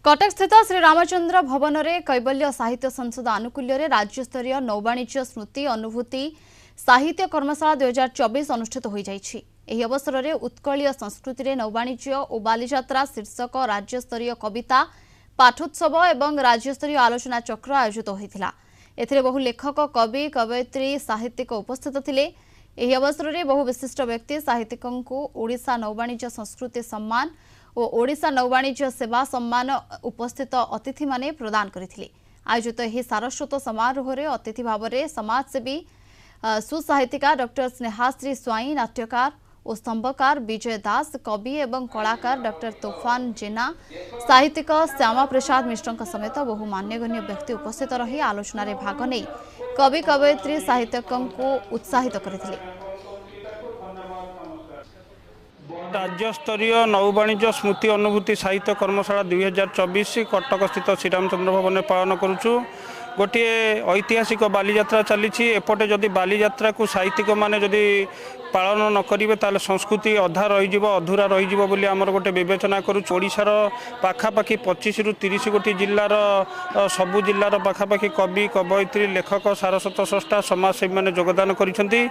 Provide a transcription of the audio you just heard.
कटक स्थित श्री रामचंद्र भवन में कैबल्य साहित्य संसद आनुकूल्य राज्यस्तरीय नौवाणिज्य स्मृति अनुभूति साहित्य कर्मशाला 2024 अनुष्ठित हो जाइछि। एही अवसर में उत्कलीय संस्कृति में नौवाणिज्य और बालीजात्रा शीर्षक राज्यस्तरीय कविता पाठोत्सव एवं राज्यस्तरीय आलोचना चक्र आयोजित होता। एथिरे बहु लेखक कवि कवयित्री साहित्यिक उपस्थित थिले। एही अवसर में बहु विशिष्ट व्यक्ति साहित्यिकों को ओडिशा नौवाणिज्य संस्कृति सम्मान और ओडिशा नौवाणिज्य सेवा सम्मान उपस्थित अतिथि माने प्रदान करथिले। आयोजित एही सारस्वत समारोह रे अतिथि भाव में समाजसेवी सुसाहित्यिका डॉक्टर स्नेहाश्री स्वाई, नाट्यकार और स्तंभकार विजय दास, कवि एवं कलाकार डॉक्टर तूफान जेना, साहित्यिक श्यामा प्रसाद मिश्र समेत बहु मान्यगण्य व्यक्ति उपस्थित रही आलोचना रे भाग नहीं कवि कवयित्री साहित्यिकों को उत्साहित करथिले। राज्यस्तरीय नौवाणिज्य स्मृति अनुभूति साहित्य कर्मशाला 2024 कटक स्थित श्रीरामचंद्र भवन में पालन करुचु। गोटे ऐतिहासिक बालीजात्रा चली एपटे जदि बालीजात्रा को साहित्यिक माने जदि पालन न करेंगे ताले संस्कृति अधा रही अधूरा रही बोली आमर गोटे विवेचना करुचु। ओडिशार पाखापाखि 25 रु 30 गोटी जिलार सबु जिलार पाखापाखि कवि कवयित्री लेखक सारस्वत स्रष्टा समाजसेवी माने योगदान करिसेंती।